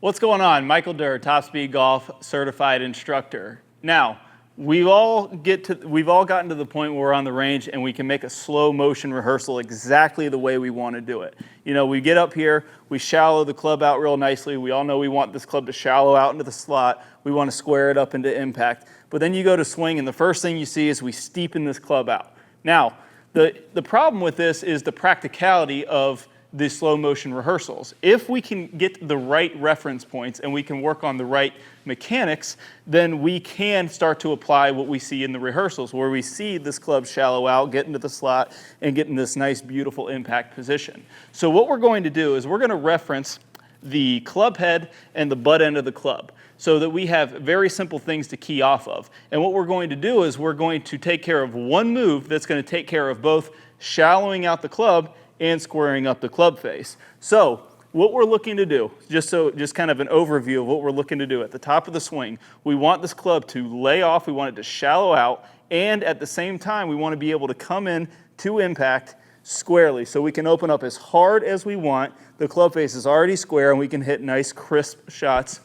What's going on? Michael Durr, Top Speed Golf certified instructor. Now, we've all gotten to the point where we're on the range and we can make a slow motion rehearsal exactly the way we want to do it. You know, we get up here, we shallow the club out real nicely. We all know we want this club to shallow out into the slot. We want to square it up into impact. But then you go to swing and the first thing you see is we steepen this club out. Now, the problem with this is the practicality of the slow motion rehearsals. If we can get the right reference points and we can work on the right mechanics, then we can start to apply what we see in the rehearsals, where we see this club shallow out, get into the slot, and get in this nice, beautiful impact position. So what we're going to do is we're going to reference the club head and the butt end of the club so that we have very simple things to key off of. And what we're going to do is we're going to take care of one move that's going to take care of both shallowing out the club and squaring up the club face. So what we're looking to do, just kind of an overview of what we're looking to do at the top of the swing, we want this club to lay off, we want it to shallow out, and at the same time we want to be able to come in to impact squarely. So we can open up as hard as we want, the club face is already square, and we can hit nice crisp shots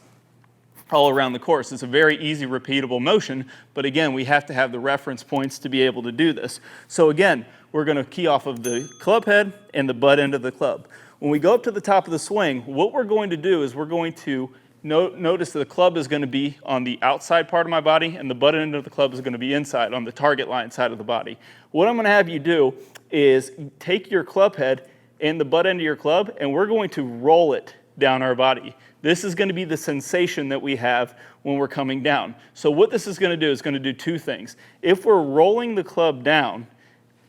all around the course. It's a very easy, repeatable motion, but again, we have to have the reference points to be able to do this. So again, we're going to key off of the club head and the butt end of the club. When we go up to the top of the swing, what we're going to do is we're going to notice that the club is going to be on the outside part of my body and the butt end of the club is going to be inside on the target line side of the body. What I'm going to have you do is take your club head and the butt end of your club and we're going to roll it down our body. This is going to be the sensation that we have when we're coming down. So what this is going to do is going to do two things. If we're rolling the club down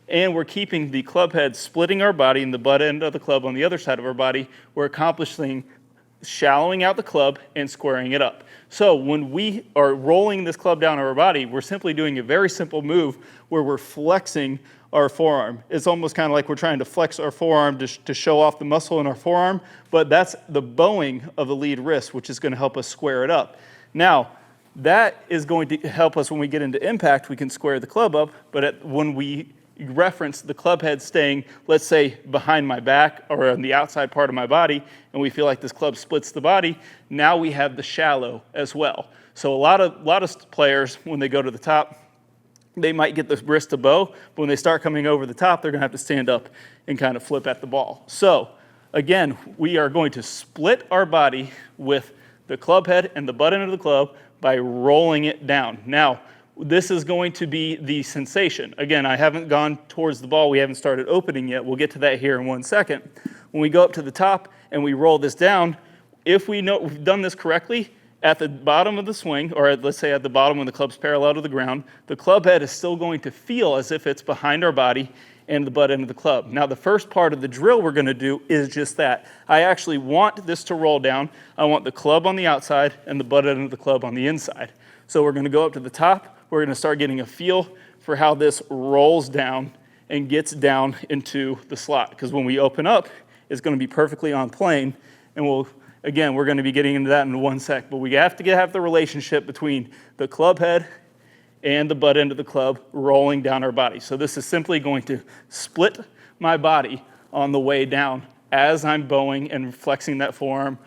and we're keeping the club head splitting our body and the butt end of the club on the other side of our body, we're accomplishing shallowing out the club and squaring it up. So when we are rolling this club down our body, we're simply doing a very simple move where we're flexing our forearm. It's almost kind of like we're trying to flex our forearm to show off the muscle in our forearm, but that's the bowing of the lead wrist, which is going to help us square it up. Now, that is going to help us when we get into impact, we can square the club up, but when we reference the club head staying, let's say, behind my back or on the outside part of my body, and we feel like this club splits the body, now we have the shallow as well. So a lot of players, when they go to the top, they might get the wrist to bow, but when they start coming over the top, they're going to have to stand up and kind of flip at the ball. So again, we are going to split our body with the club head and the butt end of the club by rolling it down. Now, this is going to be the sensation. Again, I haven't gone towards the ball. We haven't started opening yet. We'll get to that here in 1 second. When we go up to the top and we roll this down, if we know we've done this correctly, at the bottom of the swing, or let's say at the bottom when the club's parallel to the ground, the club head is still going to feel as if it's behind our body and the butt end of the club. Now, the first part of the drill we're going to do is just that. I actually want this to roll down. I want the club on the outside and the butt end of the club on the inside. So we're going to go up to the top. We're going to start getting a feel for how this rolls down and gets down into the slot. Because when we open up, it's going to be perfectly on plane. And again, we're going to be getting into that in 1 sec. But we have to have the relationship between the club head and the butt end of the club rolling down our body. So this is simply going to split my body on the way down as I'm bowing and flexing that forearm,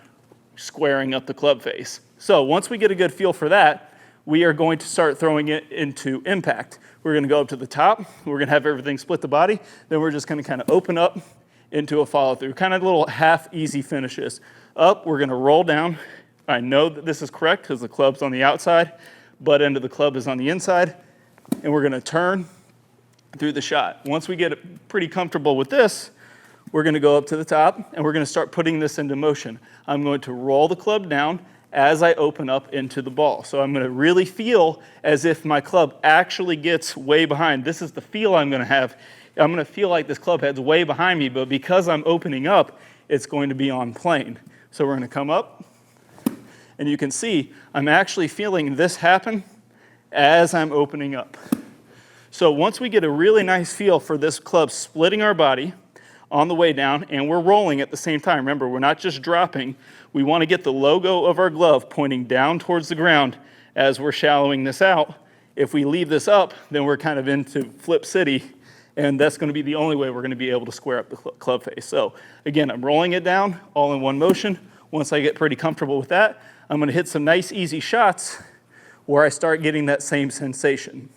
squaring up the club face. So once we get a good feel for that, we are going to start throwing it into impact. We're going to go up to the top. We're going to have everything split the body. Then we're just going to kind of open up into a follow through, kind of little half easy finishes. Up, we're going to roll down. I know that this is correct because the club's on the outside, butt end of the club is on the inside, and we're going to turn through the shot. Once we get pretty comfortable with this, we're going to go up to the top and we're going to start putting this into motion. I'm going to roll the club down as I open up into the ball. So I'm going to really feel as if my club actually gets way behind. This is the feel I'm going to have. I'm going to feel like this club head's way behind me, but because I'm opening up, it's going to be on plane. So we're going to come up, and you can see I'm actually feeling this happen as I'm opening up. So once we get a really nice feel for this club splitting our body on the way down, and we're rolling at the same time. Remember, we're not just dropping. We want to get the logo of our glove pointing down towards the ground as we're shallowing this out. If we leave this up, then we're kind of into flip city, and that's going to be the only way we're going to be able to square up the club face. So again, I'm rolling it down all in one motion. once I get pretty comfortable with that, I'm going to hit some nice easy shots where I start getting that same sensation.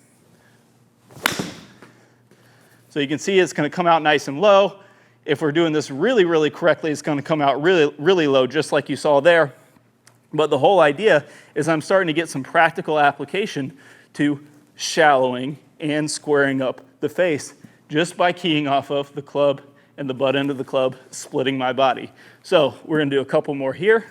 So you can see it's going to come out nice and low. If we're doing this really, really correctly, it's going to come out really, really low, just like you saw there. But the whole idea is I'm starting to get some practical application to shallowing and squaring up the face just by keying off of the club and the butt end of the club, splitting my body. So we're going to do a couple more here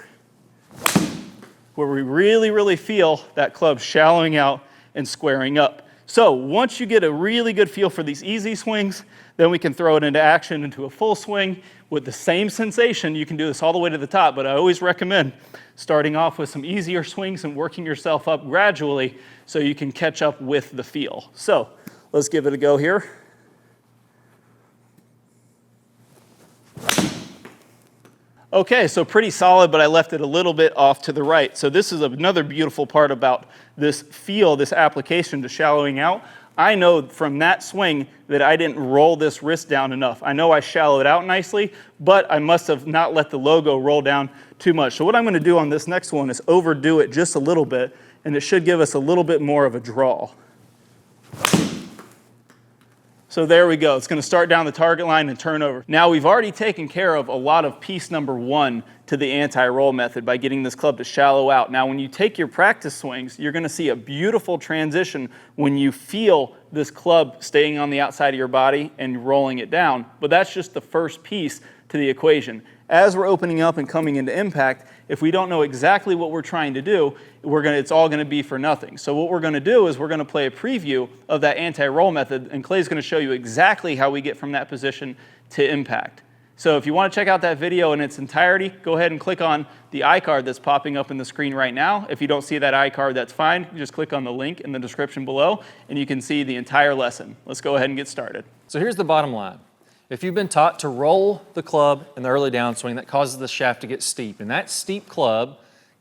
where we really, really feel that club shallowing out and squaring up. So once you get a really good feel for these easy swings, then we can throw it into action into a full swing with the same sensation. You can do this all the way to the top, but I always recommend starting off with some easier swings and working yourself up gradually so you can catch up with the feel. So let's give it a go here. Okay, so pretty solid, but I left it a little bit off to the right. So this is another beautiful part about this feel, this application to shallowing out. I know from that swing that I didn't roll this wrist down enough. I know I shallowed out nicely, but I must have not let the logo roll down too much. So what I'm going to do on this next one is overdo it just a little bit, and it should give us a little bit more of a draw. So there we go. It's going to start down the target line and turn over. Now we've already taken care of a lot of piece number one to the anti-roll method by getting this club to shallow out. Now when you take your practice swings, you're going to see a beautiful transition when you feel this club staying on the outside of your body and rolling it down. But that's just the first piece to the equation. As we're opening up and coming into impact, if we don't know exactly what we're trying to do, it's all going to be for nothing. So what we're going to do is we're going to play a preview of that anti-roll method, and Clay's going to show you exactly how we get from that position to impact. So if you want to check out that video in its entirety, go ahead and click on the iCard that's popping up in the screen right now. If you don't see that iCard, that's fine. You just click on the link in the description below, and you can see the entire lesson. Let's go ahead and get started. So here's the bottom line. If you've been taught to roll the club in the early downswing, that causes the shaft to get steep. And that steep club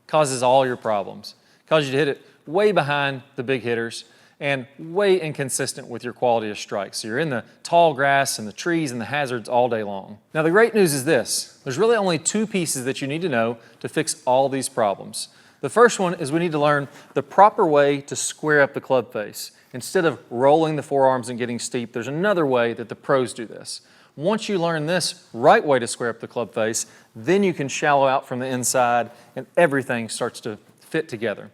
causes all your problems. It causes you to hit it way behind the big hitters and way inconsistent with your quality of strikes. So you're in the tall grass and the trees and the hazards all day long. Now the great news is this. There's really only two pieces that you need to know to fix all these problems. The first one is we need to learn the proper way to square up the club face. Instead of rolling the forearms and getting steep, there's another way that the pros do this. Once you learn this right way to square up the club face, then you can shallow out from the inside and everything starts to fit together.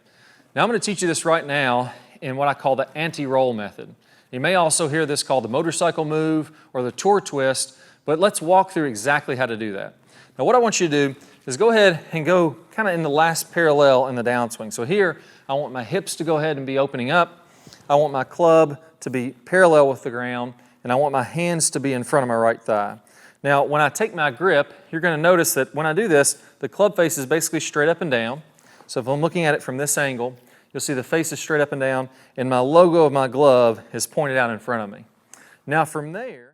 Now I'm going to teach you this right now in what I call the anti-roll method. You may also hear this called the motorcycle move or the tour twist, but let's walk through exactly how to do that. Now what I want you to do is go ahead and go kind of in the last parallel in the downswing. So here I want my hips to go ahead and be opening up. I want my club to be parallel with the ground, and I want my hands to be in front of my right thigh. Now, when I take my grip, you're going to notice that when I do this, the club face is basically straight up and down. So if I'm looking at it from this angle, you'll see the face is straight up and down, and my logo of my glove is pointed out in front of me. Now from there,